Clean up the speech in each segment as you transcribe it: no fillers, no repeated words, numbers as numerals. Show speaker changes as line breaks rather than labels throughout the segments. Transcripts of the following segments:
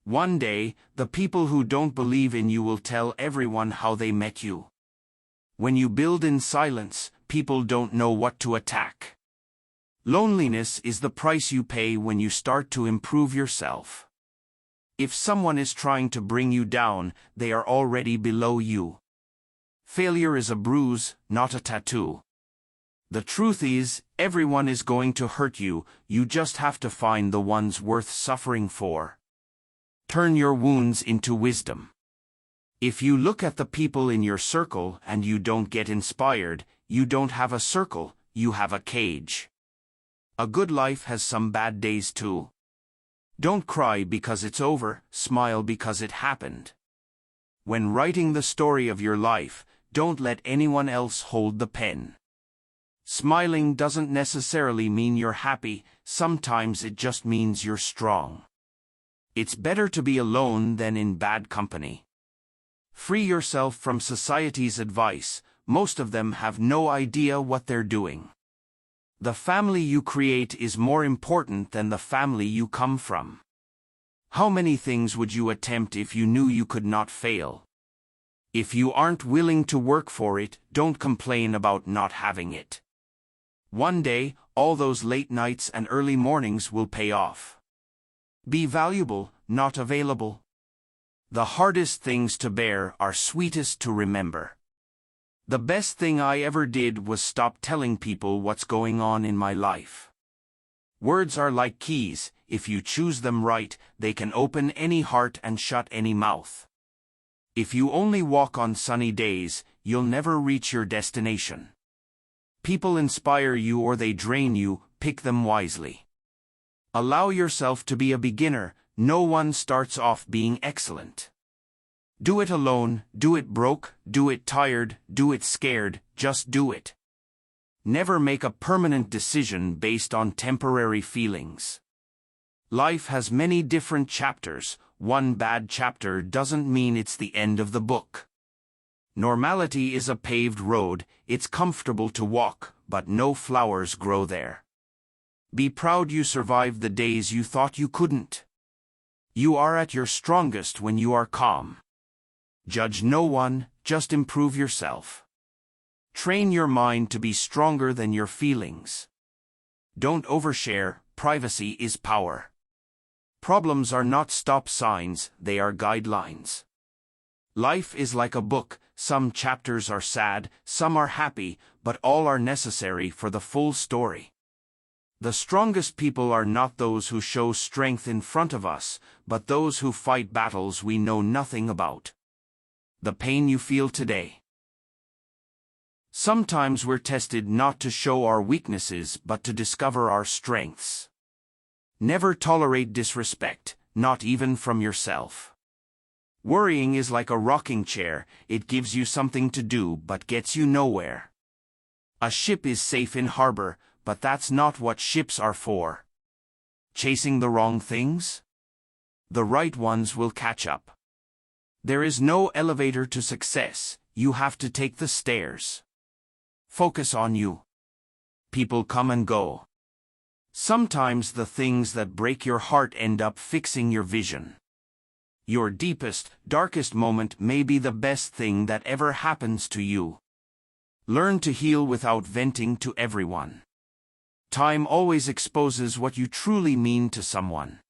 One day, the people who don't believe in you will tell everyone how they met you. When you build in silence, people don't know what to attack. Loneliness is the price you pay when you start to improve yourself. If someone is trying to bring you down, they are already below you. Failure is a bruise, not a tattoo. The truth is, everyone is going to hurt you, you just have to find the ones worth suffering for. Turn your wounds into wisdom. If you look at the people in your circle and you don't get inspired, you don't have a circle, you have a cage. A good life has some bad days too. Don't cry because it's over, smile because it happened. When writing the story of your life, don't let anyone else hold the pen. Smiling doesn't necessarily mean you're happy, sometimes it just means you're strong. It's better to be alone than in bad company. Free yourself from society's advice, most of them have no idea what they're doing. The family you create is more important than the family you come from. How many things would you attempt if you knew you could not fail? If you aren't willing to work for it, don't complain about not having it. One day, all those late nights and early mornings will pay off. Be valuable, not available. The hardest things to bear are sweetest to remember. The best thing I ever did was stop telling people what's going on in my life. Words are like keys, if you choose them right, they can open any heart and shut any mouth. If you only walk on sunny days, you'll never reach your destination. People inspire you or they drain you, pick them wisely. Allow yourself to be a beginner, no one starts off being excellent. Do it alone, do it broke, do it tired, do it scared, just do it. Never make a permanent decision based on temporary feelings. Life has many different chapters, one bad chapter doesn't mean it's the end of the book. Normality is a paved road, it's comfortable to walk, but no flowers grow there. Be proud you survived the days you thought you couldn't. You are at your strongest when you are calm. Judge no one, just improve yourself. Train your mind to be stronger than your feelings. Don't overshare, privacy is power. Problems are not stop signs, they are guidelines. Life is like a book, some chapters are sad, some are happy, but all are necessary for the full story. The strongest people are not those who show strength in front of us, but those who fight battles we know nothing about. The pain you feel today. Sometimes we're tested not to show our weaknesses but to discover our strengths. Never tolerate disrespect, not even from yourself. Worrying is like a rocking chair, it gives you something to do but gets you nowhere. A ship is safe in harbor, but that's not what ships are for. Chasing the wrong things? The right ones will catch up. There is no elevator to success, you have to take the stairs. Focus on you. People come and go. Sometimes the things that break your heart end up fixing your vision. Your deepest, darkest moment may be the best thing that ever happens to you. Learn to heal without venting to everyone. Time always exposes what you truly mean to someone.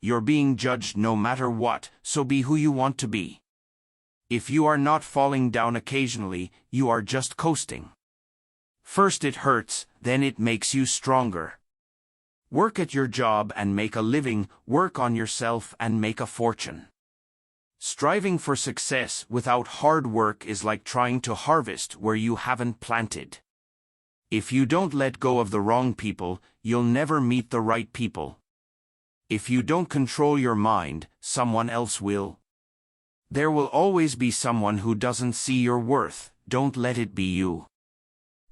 You're being judged no matter what, so be who you want to be. If you are not falling down occasionally, you are just coasting. First it hurts, then it makes you stronger. Work at your job and make a living, work on yourself and make a fortune. Striving for success without hard work is like trying to harvest where you haven't planted. If you don't let go of the wrong people, you'll never meet the right people. If you don't control your mind, someone else will. There will always be someone who doesn't see your worth, don't let it be you.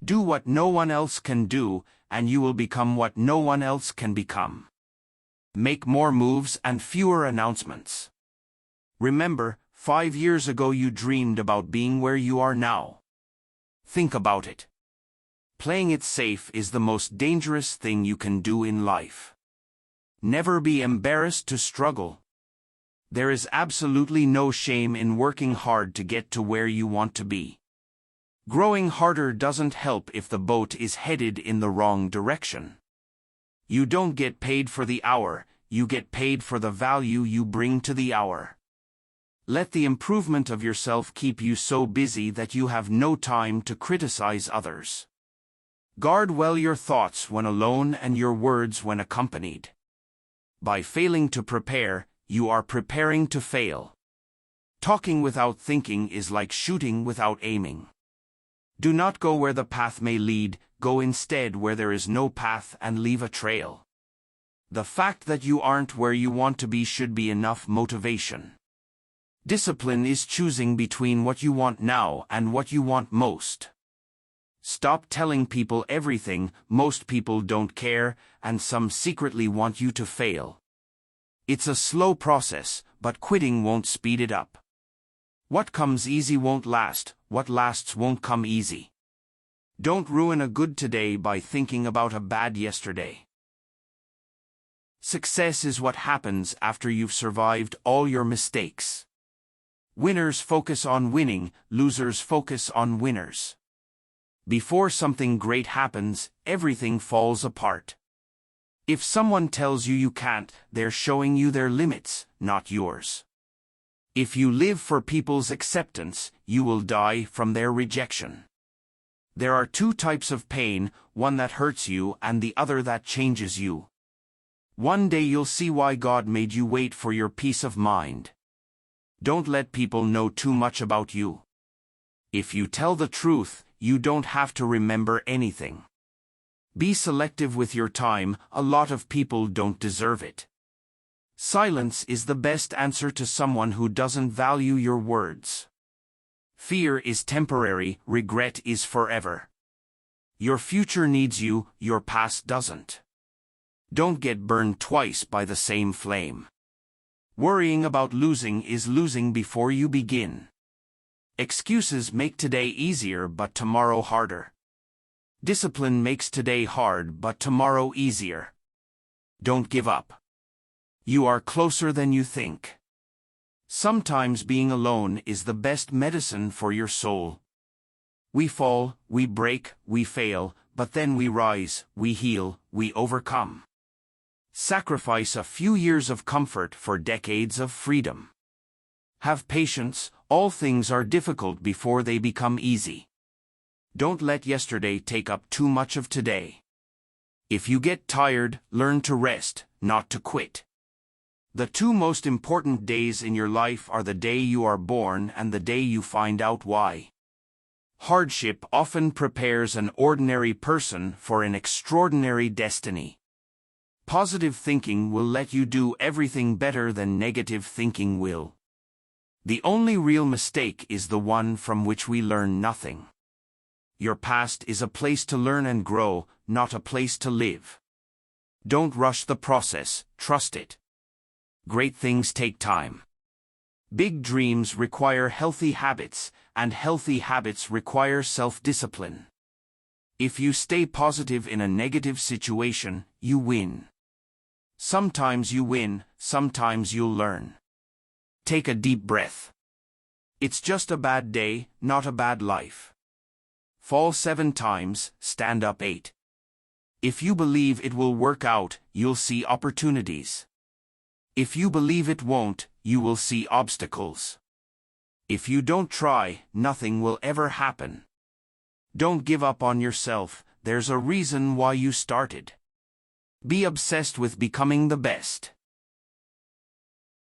Do what no one else can do, and you will become what no one else can become. Make more moves and fewer announcements. Remember, 5 years ago you dreamed about being where you are now. Think about it. Playing it safe is the most dangerous thing you can do in life. Never be embarrassed to struggle. There is absolutely no shame in working hard to get to where you want to be. Growing harder doesn't help if the boat is headed in the wrong direction. You don't get paid for the hour, you get paid for the value you bring to the hour. Let the improvement of yourself keep you so busy that you have no time to criticize others. Guard well your thoughts when alone and your words when accompanied. By failing to prepare, you are preparing to fail. Talking without thinking is like shooting without aiming. Do not go where the path may lead, go instead where there is no path and leave a trail. The fact that you aren't where you want to be should be enough motivation. Discipline is choosing between what you want now and what you want most. Stop telling people everything. Most people don't care, and some secretly want you to fail. It's a slow process, but quitting won't speed it up. What comes easy won't last, what lasts won't come easy. Don't ruin a good today by thinking about a bad yesterday. Success is what happens after you've survived all your mistakes. Winners focus on winning, losers focus on winners. Before something great happens, everything falls apart. If someone tells you you can't, they're showing you their limits, not yours. If you live for people's acceptance, you will die from their rejection. There are two types of pain, one that hurts you and the other that changes you. One day you'll see why God made you wait for your peace of mind. Don't let people know too much about you. If you tell the truth, you don't have to remember anything. Be selective with your time, a lot of people don't deserve it. Silence is the best answer to someone who doesn't value your words. Fear is temporary, regret is forever. Your future needs you, your past doesn't. Don't get burned twice by the same flame. Worrying about losing is losing before you begin. Excuses make today easier but tomorrow harder. Discipline makes today hard but tomorrow easier. Don't give up. You are closer than you think. Sometimes being alone is the best medicine for your soul. We fall, we break, we fail, but then we rise, we heal, we overcome. Sacrifice a few years of comfort for decades of freedom. Have patience, all things are difficult before they become easy. Don't let yesterday take up too much of today. If you get tired, learn to rest, not to quit. The two most important days in your life are the day you are born and the day you find out why. Hardship often prepares an ordinary person for an extraordinary destiny. Positive thinking will let you do everything better than negative thinking will. The only real mistake is the one from which we learn nothing. Your past is a place to learn and grow, not a place to live. Don't rush the process, trust it. Great things take time. Big dreams require healthy habits, and healthy habits require self-discipline. If you stay positive in a negative situation, you win. Sometimes you win, sometimes you'll learn. Take a deep breath. It's just a bad day, not a bad life. Fall 7 times, stand up 8. If you believe it will work out, you'll see opportunities. If you believe it won't, you will see obstacles. If you don't try, nothing will ever happen. Don't give up on yourself, there's a reason why you started. Be obsessed with becoming the best.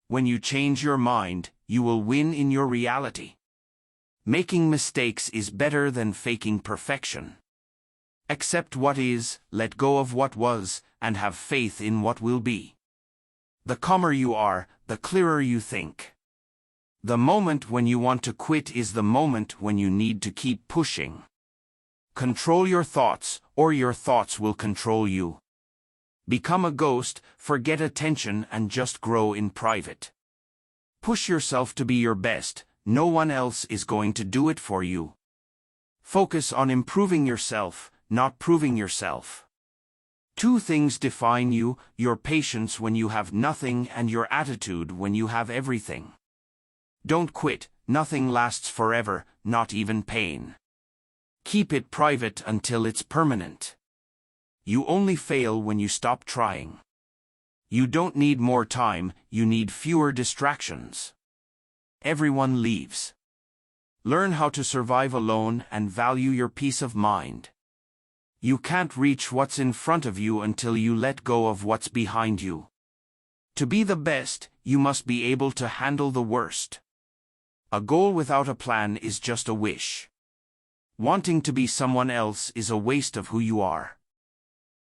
When you change your mind, you will win in your reality. Making mistakes is better than faking perfection. Accept what is, let go of what was, and have faith in what will be. The calmer you are, the clearer you think. The moment when you want to quit is the moment when you need to keep pushing. Control your thoughts, or your thoughts will control you. Become a ghost, forget attention and just grow in private. Push yourself to be your best, no one else is going to do it for you. Focus on improving yourself, not proving yourself. Two things define you: your patience when you have nothing and your attitude when you have everything. Don't quit. Nothing lasts forever, not even pain. Keep it private until it's permanent. You only fail when you stop trying. You don't need more time, you need fewer distractions. Everyone leaves. Learn how to survive alone and value your peace of mind. You can't reach what's in front of you until you let go of what's behind you. To be the best, you must be able to handle the worst. A goal without a plan is just a wish. Wanting to be someone else is a waste of who you are.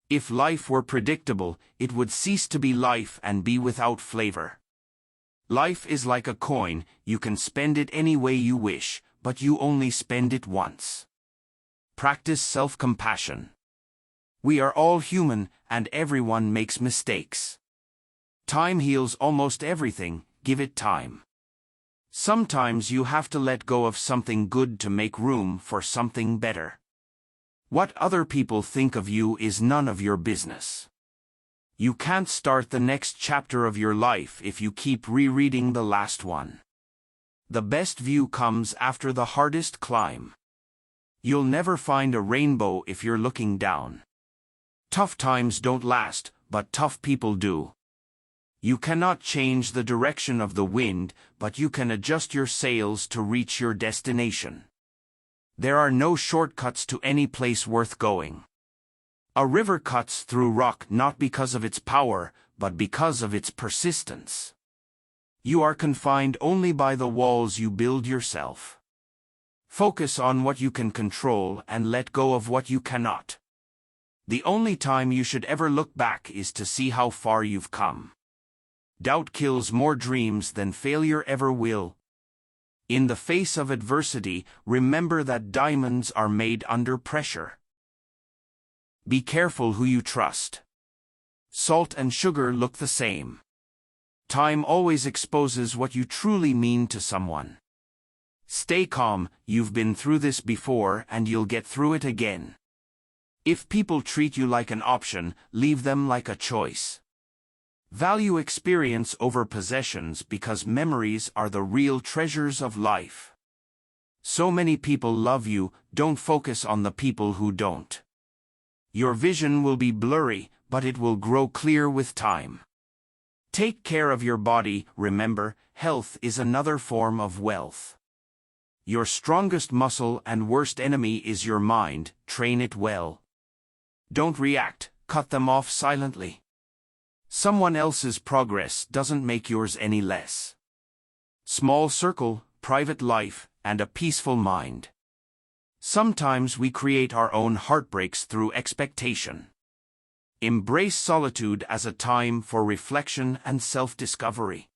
If life were predictable, it would cease to be life and be without flavor. Life is like a coin, you can spend it any way you wish, but you only spend it once. Practice self-compassion. We are all human, and everyone makes mistakes. Time heals almost everything, give it time. Sometimes you have to let go of something good to make room for something better. What other people think of you is none of your business. You can't start the next chapter of your life if you keep rereading the last one. The best view comes after the hardest climb. You'll never find a rainbow if you're looking down. Tough times don't last, but tough people do. You cannot change the direction of the wind, but you can adjust your sails to reach your destination. There are no shortcuts to any place worth going. A river cuts through rock not because of its power, but because of its persistence. You are confined only by the walls you build yourself. Focus on what you can control and let go of what you cannot. The only time you should ever look back is to see how far you've come. Doubt kills more dreams than failure ever will. In the face of adversity, remember that diamonds are made under pressure. Be careful who you trust. Salt and sugar look the same. Time always exposes what you truly mean to someone. Stay calm, you've been through this before and you'll get through it again. If people treat you like an option, leave them like a choice. Value experience over possessions because memories are the real treasures of life. So many people love you, don't focus on the people who don't. Your vision will be blurry, but it will grow clear with time. Take care of your body, remember, health is another form of wealth. Your strongest muscle and worst enemy is your mind, train it well. Don't react, cut them off silently. Someone else's progress doesn't make yours any less. Small circle, private life, and a peaceful mind. Sometimes we create our own heartbreaks through expectation. Embrace solitude as a time for reflection and self-discovery.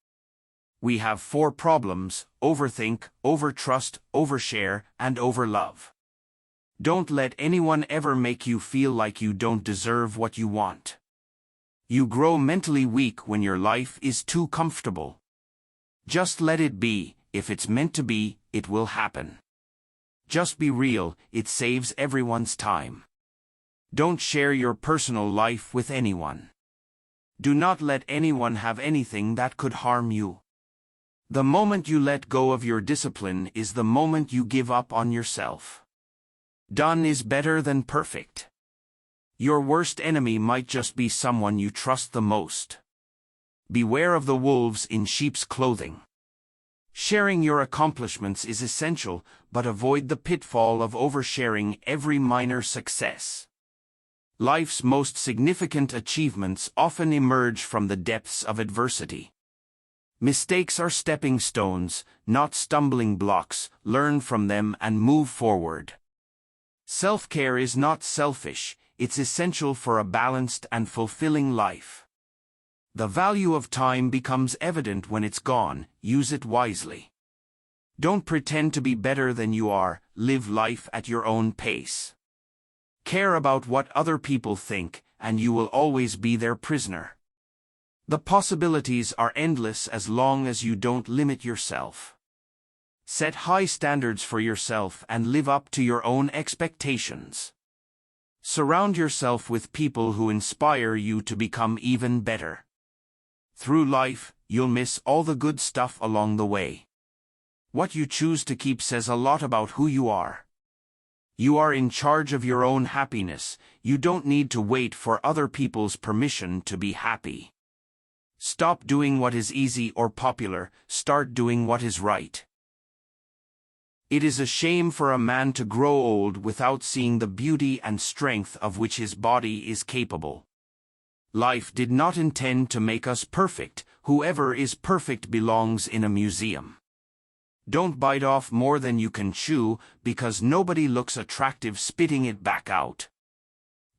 We have 4 problems: overthink, overtrust, overshare, and overlove. Don't let anyone ever make you feel like you don't deserve what you want. You grow mentally weak when your life is too comfortable. Just let it be. If it's meant to be, it will happen. Just be real, it saves everyone's time. Don't share your personal life with anyone. Do not let anyone have anything that could harm you. The moment you let go of your discipline is the moment you give up on yourself. Done is better than perfect. Your worst enemy might just be someone you trust the most. Beware of the wolves in sheep's clothing. Sharing your accomplishments is essential, but avoid the pitfall of oversharing every minor success. Life's most significant achievements often emerge from the depths of adversity. Mistakes are stepping stones, not stumbling blocks. Learn from them and move forward. Self-care is not selfish. It's essential for a balanced and fulfilling life. The value of time becomes evident when it's gone. Use it wisely. Don't pretend to be better than you are. Live life at your own pace. Care about what other people think, and you will always be their prisoner. The possibilities are endless as long as you don't limit yourself. Set high standards for yourself and live up to your own expectations. Surround yourself with people who inspire you to become even better. Through life, you'll miss all the good stuff along the way. What you choose to keep says a lot about who you are. You are in charge of your own happiness. You don't need to wait for other people's permission to be happy. Stop doing what is easy or popular, start doing what is right. It is a shame for a man to grow old without seeing the beauty and strength of which his body is capable. Life did not intend to make us perfect. Whoever is perfect belongs in a museum. Don't bite off more than you can chew, because nobody looks attractive spitting it back out.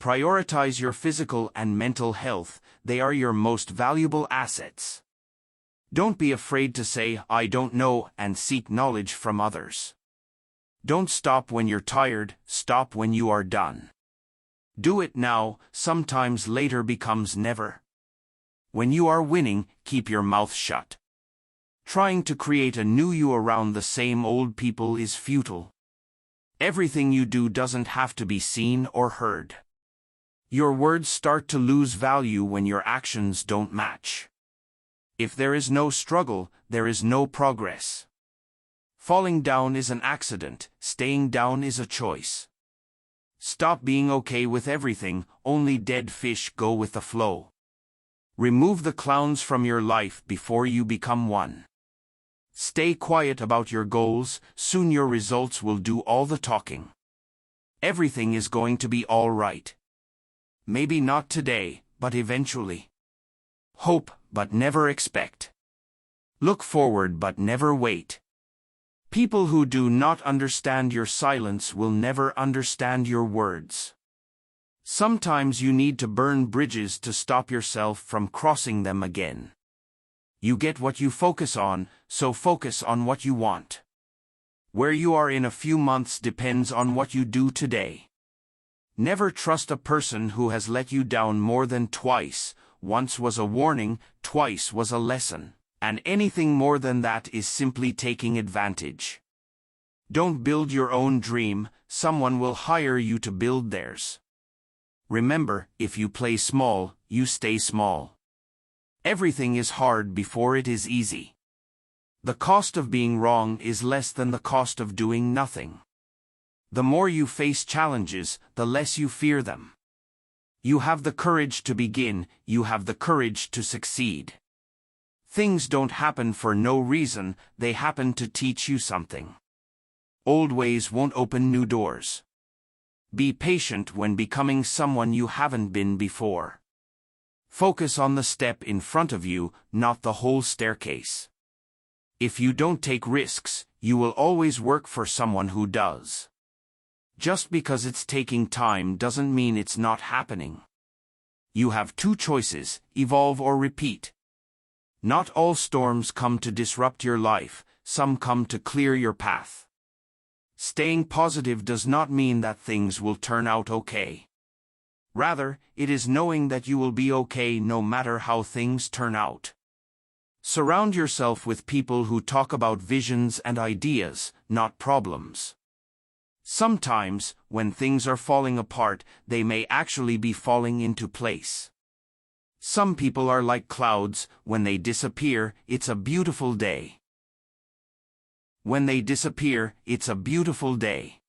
Prioritize your physical and mental health. They are your most valuable assets. Don't be afraid to say, "I don't know," and seek knowledge from others. Don't stop when you're tired, stop when you are done. Do it now, sometimes later becomes never. When you are winning, keep your mouth shut. Trying to create a new you around the same old people is futile. Everything you do doesn't have to be seen or heard. Your words start to lose value when your actions don't match. If there is no struggle, there is no progress. Falling down is an accident, staying down is a choice. Stop being okay with everything, only dead fish go with the flow. Remove the clowns from your life before you become one. Stay quiet about your goals, soon your results will do all the talking. Everything is going to be all right. Maybe not today, but eventually. Hope, but never expect. Look forward, but never wait. People who do not understand your silence will never understand your words. Sometimes you need to burn bridges to stop yourself from crossing them again. You get what you focus on, so focus on what you want. Where you are in a few months depends on what you do today. Never trust a person who has let you down more than twice. Once was a warning, twice was a lesson, and anything more than that is simply taking advantage. Don't build your own dream, someone will hire you to build theirs. Remember, if you play small, you stay small. Everything is hard before it is easy. The cost of being wrong is less than the cost of doing nothing. The more you face challenges, the less you fear them. You have the courage to begin, you have the courage to succeed. Things don't happen for no reason, they happen to teach you something. Old ways won't open new doors. Be patient when becoming someone you haven't been before. Focus on the step in front of you, not the whole staircase. If you don't take risks, you will always work for someone who does. Just because it's taking time doesn't mean it's not happening. You have two choices, evolve or repeat. Not all storms come to disrupt your life, some come to clear your path. Staying positive does not mean that things will turn out okay. Rather, it is knowing that you will be okay no matter how things turn out. Surround yourself with people who talk about visions and ideas, not problems. Sometimes, when things are falling apart, they may actually be falling into place. Some people are like clouds, when they disappear, it's a beautiful day. When they disappear, it's a beautiful day.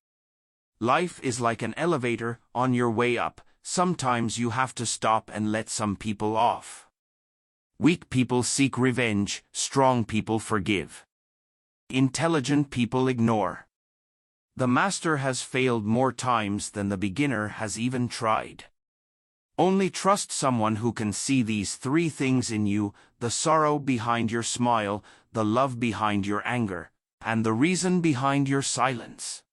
Life is like an elevator, on your way up, sometimes you have to stop and let some people off. Weak people seek revenge, strong people forgive. Intelligent people ignore. The master has failed more times than the beginner has even tried. Only trust someone who can see these three things in you: the sorrow behind your smile, the love behind your anger, and the reason behind your silence.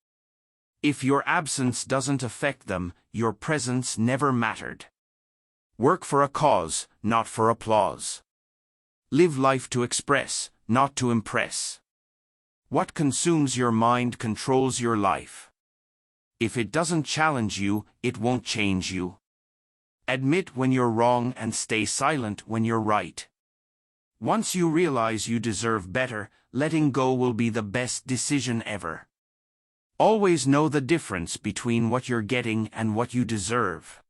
If your absence doesn't affect them, your presence never mattered. Work for a cause, not for applause. Live life to express, not to impress. What consumes your mind controls your life. If it doesn't challenge you, it won't change you. Admit when you're wrong and stay silent when you're right. Once you realize you deserve better, letting go will be the best decision ever. Always know the difference between what you're getting and what you deserve.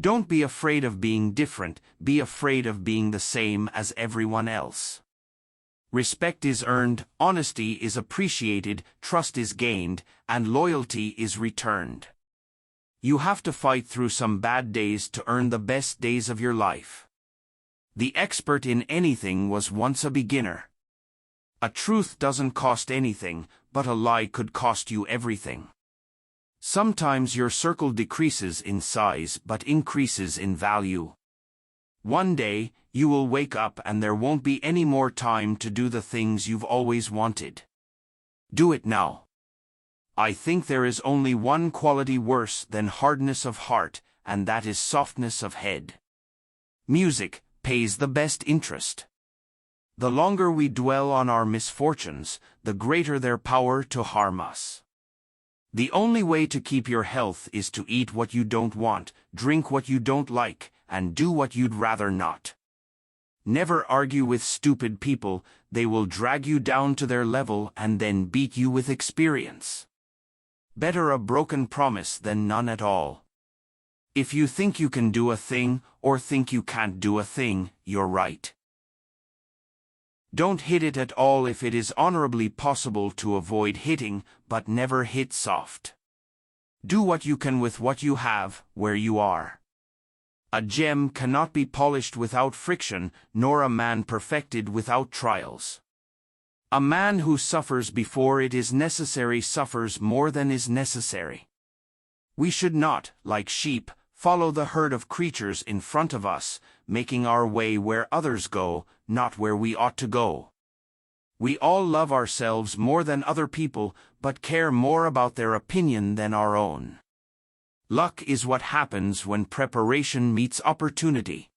Don't be afraid of being different, be afraid of being the same as everyone else. Respect is earned, honesty is appreciated, trust is gained, and loyalty is returned. You have to fight through some bad days to earn the best days of your life. The expert in anything was once a beginner. A truth doesn't cost anything, but a lie could cost you everything. Sometimes your circle decreases in size but increases in value. One day, you will wake up and there won't be any more time to do the things you've always wanted. Do it now. I think there is only one quality worse than hardness of heart, and that is softness of head. Music pays the best interest. The longer we dwell on our misfortunes, the greater their power to harm us. The only way to keep your health is to eat what you don't want, drink what you don't like, and do what you'd rather not. Never argue with stupid people, they will drag you down to their level and then beat you with experience. Better a broken promise than none at all. If you think you can do a thing, or think you can't do a thing, you're right. Don't hit it at all if it is honorably possible to avoid hitting, but never hit soft. Do what you can with what you have, where you are. A gem cannot be polished without friction, nor a man perfected without trials. A man who suffers before it is necessary suffers more than is necessary. We should not, like sheep, follow the herd of creatures in front of us, making our way where others go, not where we ought to go. We all love ourselves more than other people, but care more about their opinion than our own. Luck is what happens when preparation meets opportunity.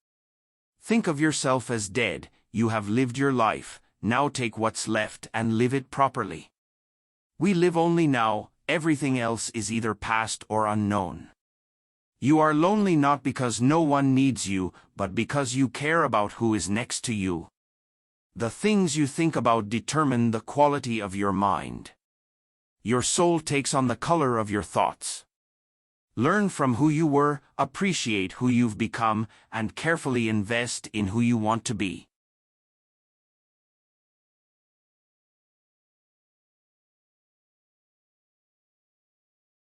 Think of yourself as dead, you have lived your life, now take what's left and live it properly. We live only now, everything else is either past or unknown. You are lonely not because no one needs you, but because you care about who is next to you. The things you think about determine the quality of your mind. Your soul takes on the color of your thoughts. Learn from who you were, appreciate who you've become, and carefully invest in who you want to be.